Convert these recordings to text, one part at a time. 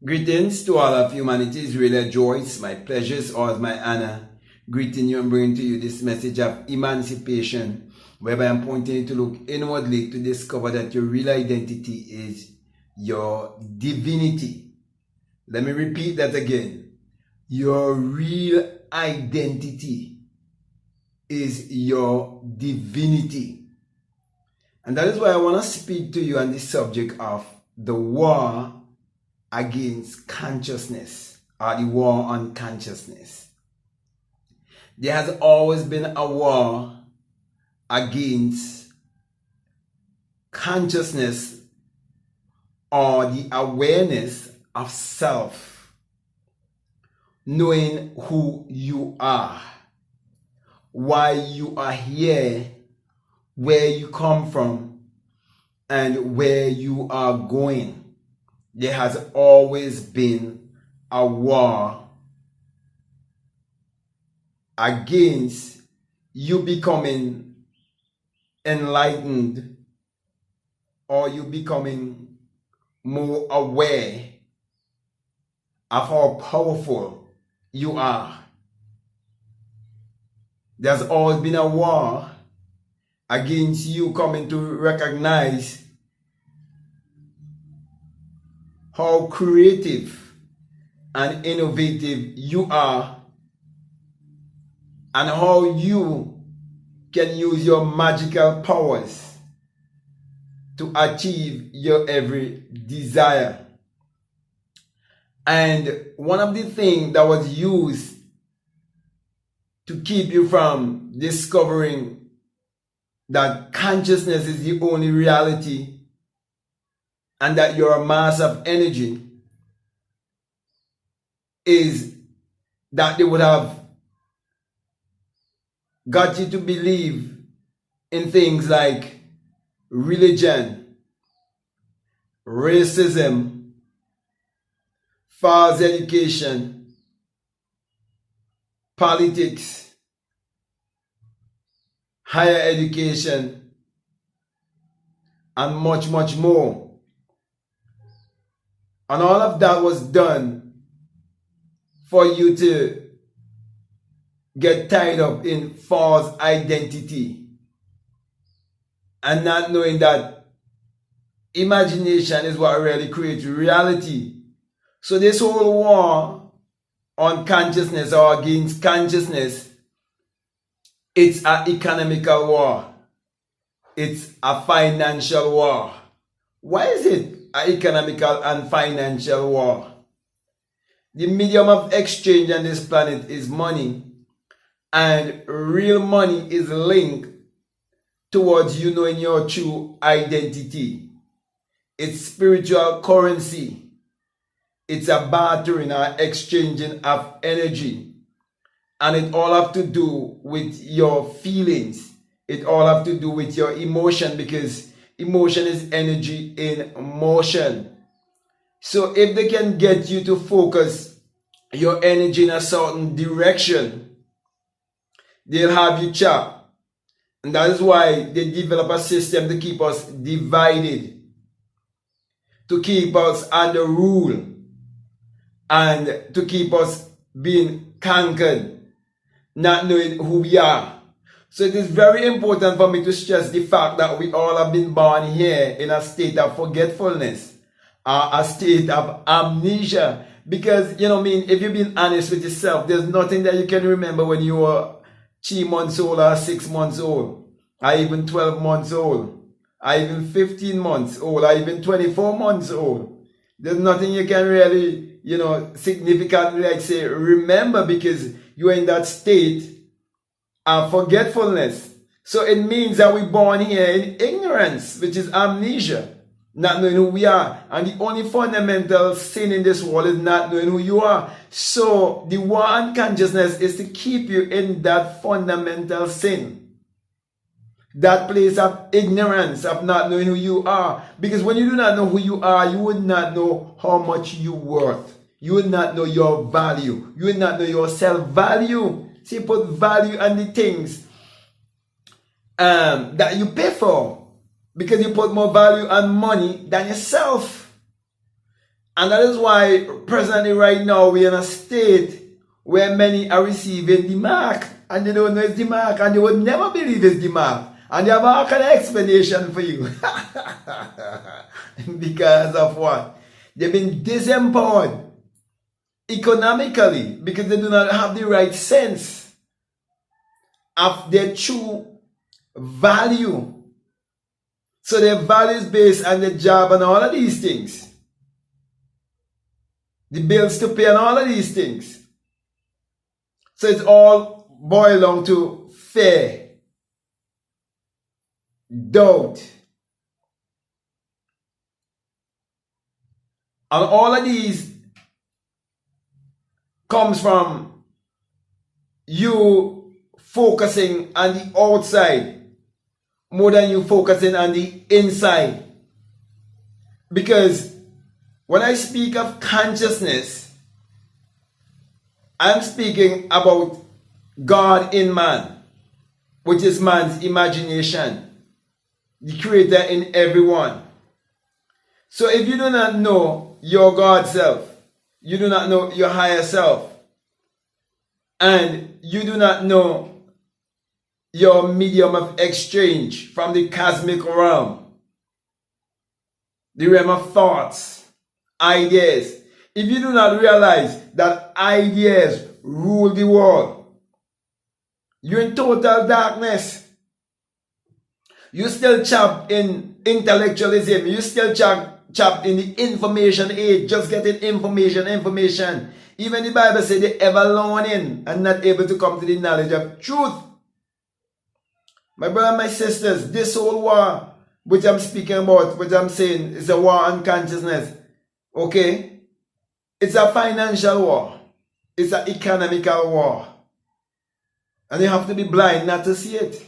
Greetings to all of humanity. It's really a joy. It's my pleasure. It's always my honor greeting you and bringing to you this message of emancipation, whereby I'm pointing you to look inwardly to discover that your real identity is your divinity. Let me repeat that again. Your real identity is your divinity. And that is why I want to speak to you on the subject of the war against consciousness, or the war on consciousness. There has always been a war against consciousness, or the awareness of self, knowing who you are, why you are here, where you come from, and where you are going. There has always been a war against you becoming enlightened, or you becoming more aware of how powerful you are. There's always been a war against you coming to recognize how creative and innovative you are, and how you can use your magical powers to achieve your every desire. And one of the things that was used to keep you from discovering that consciousness is the only reality and that you're a mass of energy is that they would have got you to believe in things like religion, racism, false education, politics, higher education, and much, much more. And all of that was done for you to get tied up in false identity and not knowing that imagination is what really creates reality. So this whole war on consciousness, or against consciousness, it's an economical war. It's a financial war. Why is it an economical and financial war? The medium of exchange on this planet is money, and real money is linked towards you knowing your true identity. It's spiritual currency. It's a bartering or exchanging of energy, and it all have to do with your feelings. It all have to do with your emotion, because emotion is energy in motion. So if they can get you to focus your energy in a certain direction, they'll have you chopped. And that is why they develop a system to keep us divided, to keep us under rule, and to keep us being conquered, not knowing who we are. So it is very important for me to stress the fact that we all have been born here in a state of forgetfulness, a state of amnesia. Because, if you've been honest with yourself, there's nothing that you can remember when you were 3 months old, or 6 months old, or even 12 months old, or even 15 months old, or even 24 months old. There's nothing you can really, significantly remember, because you're in that state of forgetfulness. So it means that we're born here in ignorance, which is amnesia, not knowing who we are. And the only fundamental sin in this world is not knowing who you are. So the war on consciousness is to keep you in that fundamental sin, that place of ignorance, of not knowing who you are. Because when you do not know who you are, you would not know how much you're worth. You would not know your value. You would not know your self-value. So you put value on the things that you pay for, because you put more value on money than yourself. And that is why presently right now we're in a state where many are receiving the mark and they don't know it's the mark and they would never believe it's the mark. And they have all kind of explanation for you. Because of what? They've been disempowered economically because they do not have the right sense of their true value. So their value is based on the job and all of these things. The bills to pay and all of these things. So it's all boiled down to fear, doubt. And all of these comes from you focusing on the outside more than you focusing on the inside. Because when I speak of consciousness, I'm speaking about God in man, which is man's imagination, the creator in everyone. So if you do not know your God self, you do not know your higher self, and you do not know your medium of exchange from the cosmic realm, the realm of thoughts, ideas. If you do not realize that ideas rule the world, you're in total darkness. You still trapped in intellectualism. You still trapped in the information age, just getting information. Even the Bible says they're ever learning and not able to come to the knowledge of truth. My brother and my sisters, this whole war, which I'm speaking about, which I'm saying is a war on consciousness, okay? It's a financial war. It's an economical war. And you have to be blind not to see it.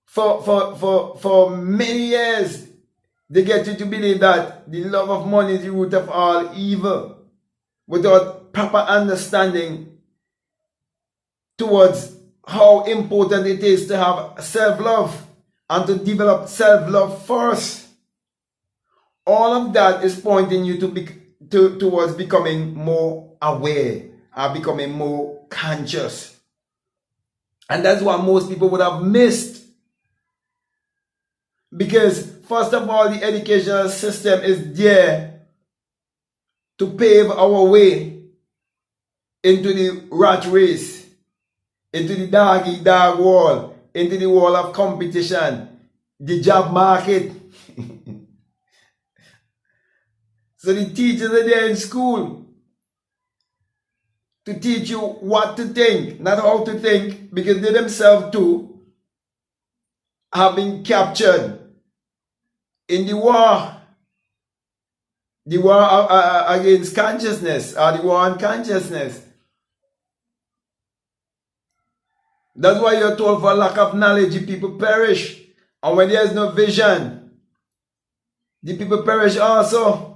For many years, they get you to believe that the love of money is the root of all evil, without proper understanding towards how important it is to have self-love and to develop self-love first. All of that is pointing you towards becoming more aware or becoming more conscious. And that's what most people would have missed. Because first of all, the educational system is there to pave our way into the rat race, into the dog world, into the world of competition, the job market. So the teachers are there in school to teach you what to think, not how to think, because they themselves too have been captured in the war against consciousness, or the war on consciousness. That's why you're told for lack of knowledge, the people perish. And when there is no vision, the people perish also.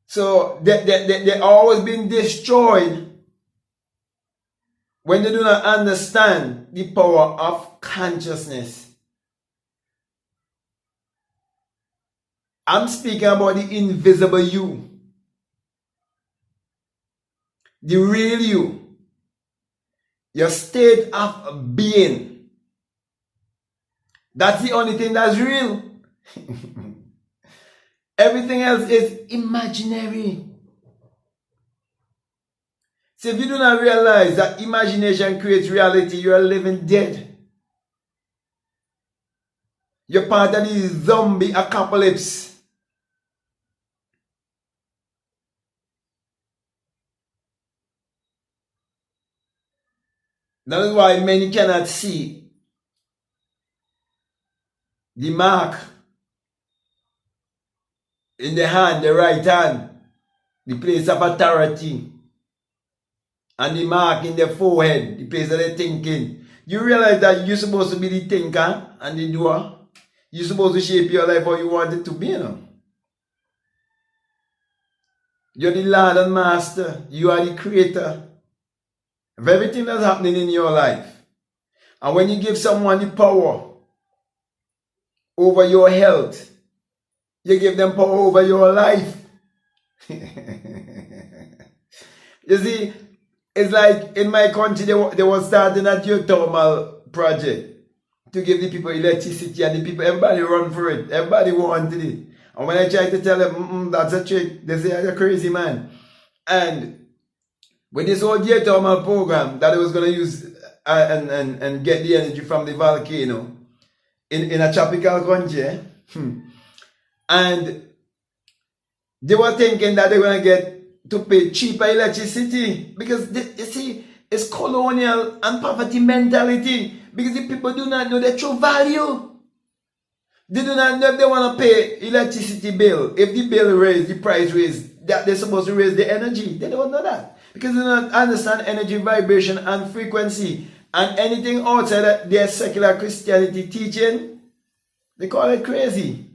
So they're always being destroyed when they do not understand the power of consciousness. I'm speaking about the invisible you, the real you, your state of being. That's the only thing that's real. Everything else is imaginary. So if you do not realize that imagination creates reality, you are living dead. You're part of the zombie apocalypse. That is why many cannot see the mark in the hand, the right hand, the place of authority, and the mark in the forehead, the place of the thinking. You realize that you're supposed to be the thinker and the doer. You're supposed to shape your life how you want it to be, you know. You're the Lord and Master. You are the creator of everything that's happening in your life. And when you give someone the power over your health. You give them power over your life. You see, it's like in my country, they were starting a geothermal project to give the people electricity, and the people, everybody run for it. Everybody wanted it. And when I try to tell them, that's a trick, they say, you're crazy, man. And with this whole geothermal program that it was going to use and get the energy from the volcano in a tropical country, and they were thinking that they're going to get to pay cheaper electricity because, you see, it's colonial and poverty mentality because the people do not know the true value. They do not know if they want to pay electricity bill. If the bill raise, the price raise, that they're supposed to raise the energy. They don't know that because they don't understand energy vibration and frequency. And anything outside their secular Christianity teaching, they call it crazy.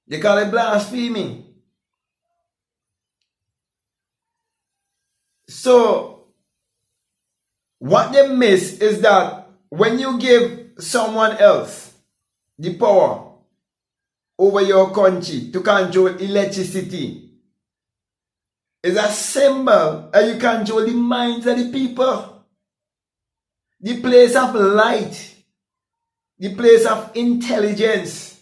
They call it blasphemy. So, what they miss is that when you give someone else the power over your country to control electricity, is a symbol that you control the minds of the people. The place of light, the place of intelligence.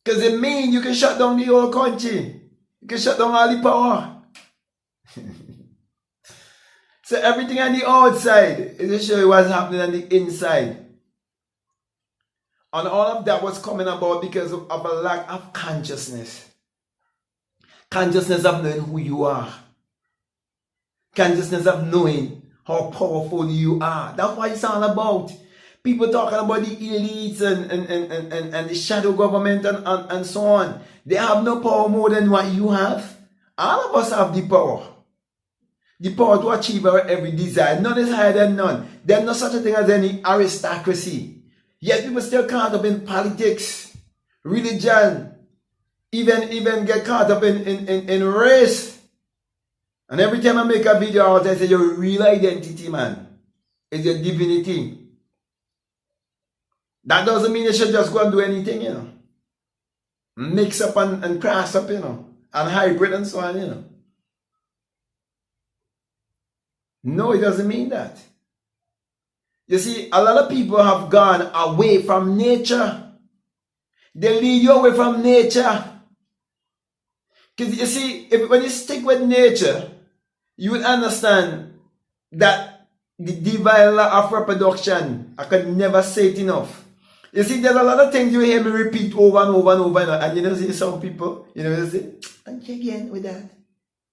Because it means you can shut down the whole country. You can shut down all the power. So everything on the outside is to show you what's happening on the inside. And all of that was coming about because of a lack of consciousness. Consciousness of knowing who you are. Consciousness of knowing how powerful you are. That's what it's all about. People talking about the elites and the shadow government and so on. They have no power more than what you have. All of us have the power. The power to achieve our every desire. None is higher than none. There's no such a thing as any aristocracy. Yet people still caught up in politics, religion, even get caught up in race. And every time I make a video out, I say your real identity, man, is your divinity. That doesn't mean you should just go and do anything, you know. Mix up and cross up, you know, and hybrid and so on, you know. No, it doesn't mean that. You see, a lot of people have gone away from nature. They lead you away from nature. Because you see, when you stick with nature, you will understand that the divine law of reproduction, I could never say it enough. You see, there's a lot of things you hear me repeat over and over and over. And you know, see some people, you know, they say, and again with that.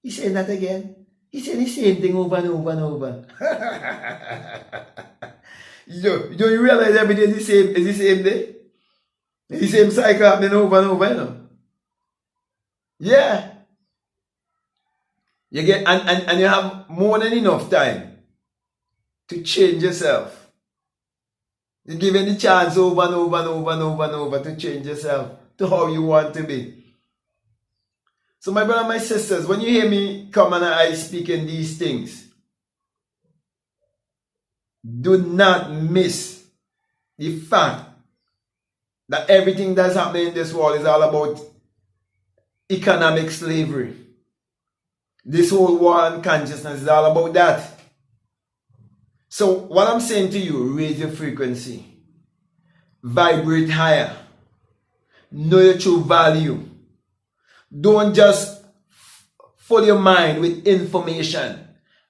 He's saying that again. He said the same thing over and over and over. you realize every day is the same day? It's the same cycle happening over and over, you know? Yeah. You get and you have more than enough time to change yourself. You're given the chance over and over and over and over and over to change yourself to how you want to be. So my brother and my sisters, when you hear me come and I speak in these things, do not miss the fact that everything that's happening in this world is all about economic slavery. This whole war on consciousness is all about that. So what I'm saying to you, raise your frequency. Vibrate higher. Know your true value. Don't just fill your mind with information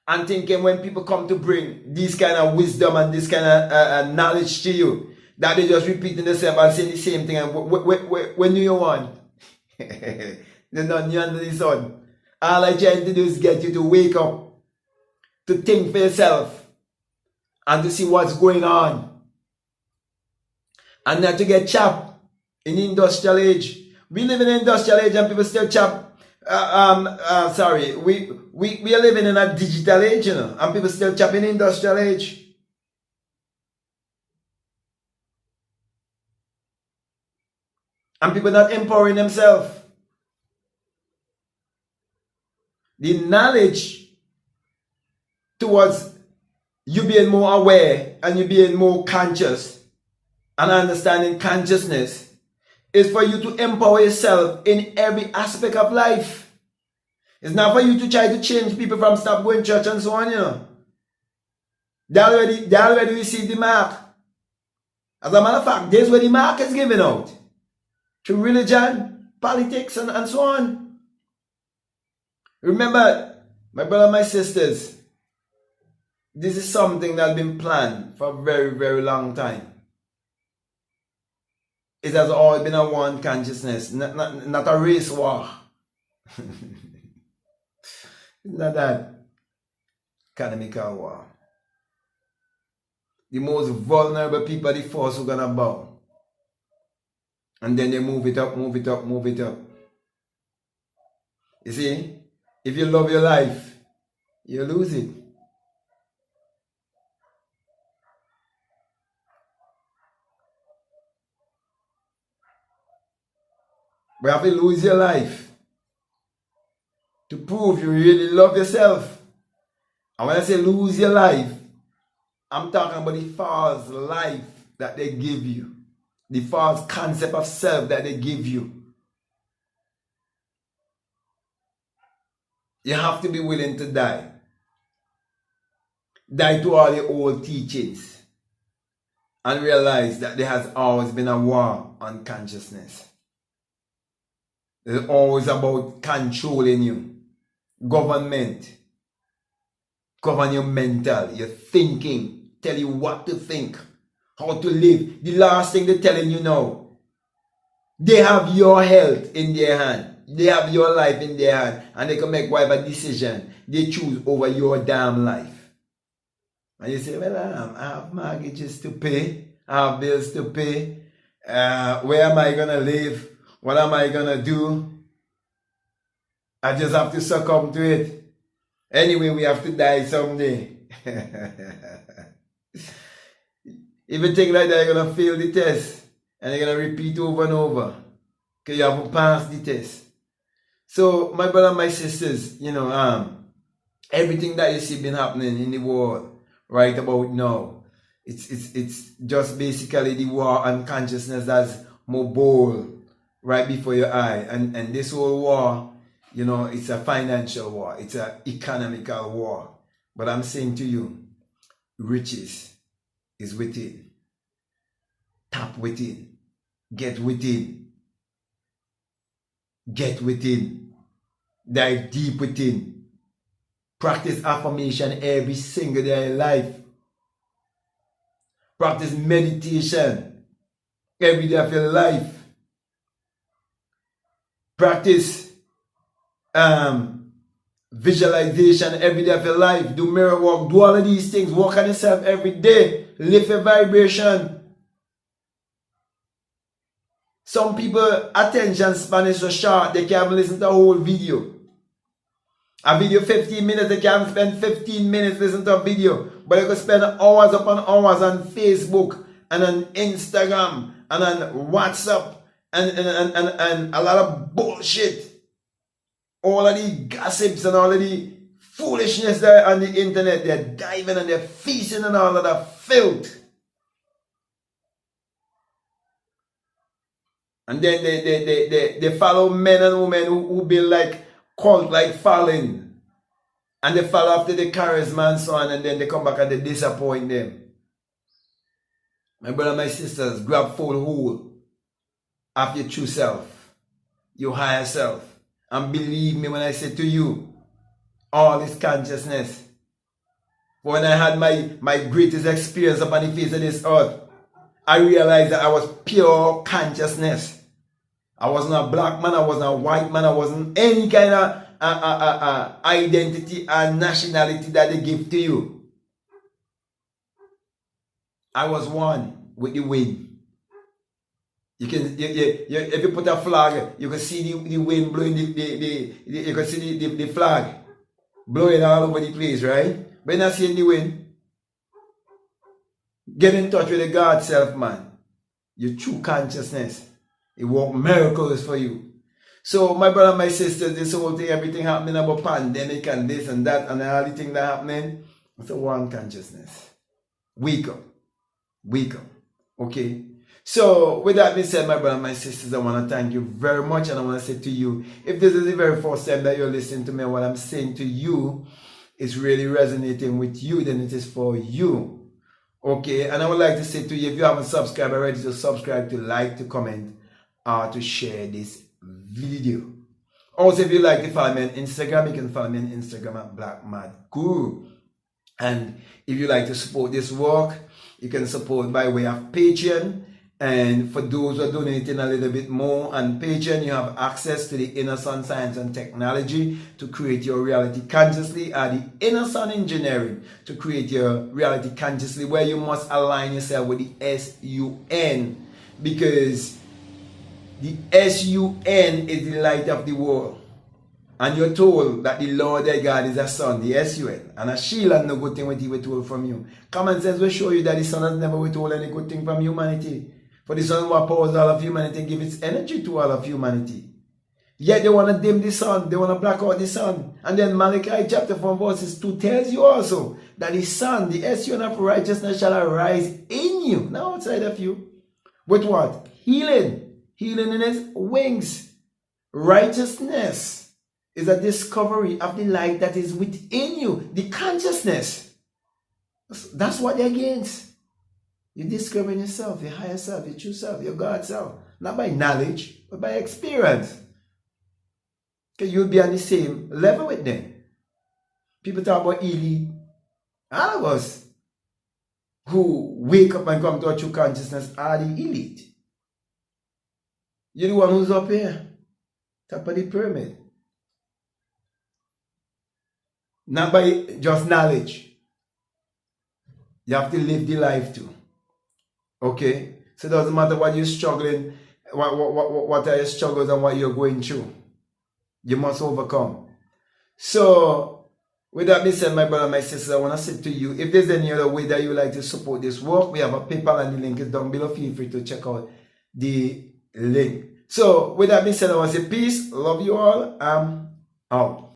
and thinking when people come to bring this kind of wisdom and this kind of knowledge to you, that they just repeating themselves and saying the same thing. And when do you want? There's nothing new under the sun. All I'm trying to do is get you to wake up, to think for yourself, and to see what's going on. And not to get chapped in the industrial age. We live in an industrial age and people still chap. We are living in a digital age, you know, and people still chap in the industrial age. And people not empowering themselves. The knowledge towards you being more aware and you being more conscious and understanding consciousness is for you to empower yourself in every aspect of life. It's not for you to try to change people from stop going to church and so on, you know. They already received the mark. As a matter of fact, this is where the mark is given out. Through religion, politics, and so on. Remember, my brother, my sisters, this is something that's been planned for a very, very long time. It has always been a one consciousness, not a race war. Not that economical war. The most vulnerable people are the first who are going to bow. And then they move it up, move it up, move it up. You see, if you love your life, you lose it. We have to lose your life to prove you really love yourself. And when I say lose your life, I'm talking about the false life that they give you. The false concept of self that they give you. You have to be willing to die. Die to all your old teachings. And realize that there has always been a war on consciousness. It's always about controlling you. Government. Govern your mental, your thinking. Tell you what to think. How to live. The last thing they're telling you now. They have your health in their hand. They have your life in their hand. And they can make whatever decision they choose over your damn life. And you say, well, I have mortgages to pay. I have bills to pay. Where am I going to live? What am I going to do? I just have to succumb to it. Anyway, we have to die someday. If you think like that, you're going to fail the test. And you're going to repeat over and over. Because you haven't passed the test. So, my brother and my sisters, you know, everything that you see been happening in the world right about now, it's just basically the war on consciousness that's more bold right before your eye. And this whole war, you know, it's a financial war. It's an economical war. But I'm saying to you, riches is within. Tap within. Get within. Get within. Dive deep within. Practice affirmation every single day in life. Practice meditation every day of your life. Practice visualization every day of your life. Do mirror work. Do all of these things. Work on yourself every day. Lift your vibration. Some people attention span is so short they can't listen to a whole video. A video 15 minutes, they can't spend 15 minutes listening to a video. But they can spend hours upon hours on Facebook and on Instagram and on WhatsApp and a lot of bullshit. All of the gossips and all of the foolishness there on the internet, they're diving and they're feasting on all of that filth. And then they follow men and women who build like cult, like following. And they follow after the charisma and so on, and then they come back and they disappoint them. My brother and my sisters, grab full hold of your true self, your higher self. And believe me when I say to you, all this consciousness. When I had my greatest experience upon the face of this earth, I realized that I was pure consciousness. I wasn't a black man, I wasn't a white man, I wasn't any kind of identity and nationality that they give to you. I was one with the wind. You can, if you put a flag, you can see the wind blowing you can see the flag blowing all over the place, right? But you're not seeing the wind. Get in touch with the God self, man. Your true consciousness. It works miracles for you. So, my brother and my sister, this whole thing, everything happening about pandemic and this and that and all the things that are happening, it's a one consciousness. Wake up. Wake up. Okay? So with that being said, my brother and my sisters, I want to thank you very much, and I want to say to you, if this is the very first time that you're listening to me, and what I'm saying to you is really resonating with you, then it is for you. Okay, and I would like to say to you, if you haven't subscribed already, to subscribe, to like, to comment, or to share this video. Also, if you like to follow me on Instagram, you can follow me on Instagram at BlackMadGuru. And if you like to support this work, you can support by way of Patreon. And for those who are donating a little bit more on Patreon, you have access to the Inner Sun Science and Technology to create your reality consciously, or the Inner Sun Engineering to create your reality consciously, where you must align yourself with the SUN, because the SUN is the light of the world. And you're told that the Lord thy God is a sun, the SUN, and a shield and no good thing will he withhold from you. Common sense will show you that the sun has never withhold any good thing from humanity. For the sun will oppose all of humanity and give its energy to all of humanity. Yet they want to dim the sun, they want to black out the sun. And then Malachi chapter 4 verses 2 tells you also that the sun, the SUN of righteousness, shall arise in you, not outside of you. With what? Healing. Healing in his wings. Righteousness is a discovery of the light that is within you, the consciousness. That's what they're against. You discover yourself, your higher self, your true self, your God self. Not by knowledge, but by experience. Because you'll be on the same level with them. People talk about elite. All of us who wake up and come to a true consciousness are the elite. You're the one who's up here, top of the pyramid. Not by just knowledge. You have to live the life too. Okay? So it doesn't matter what you're struggling, what are your struggles and what you're going through. You must overcome. So, with that being said, my brother and my sisters, I want to say to you, if there's any other way that you would like to support this work, we have a PayPal and the link is down below. Feel free to check out the link. So, with that being said, I want to say peace, love you all, I'm out.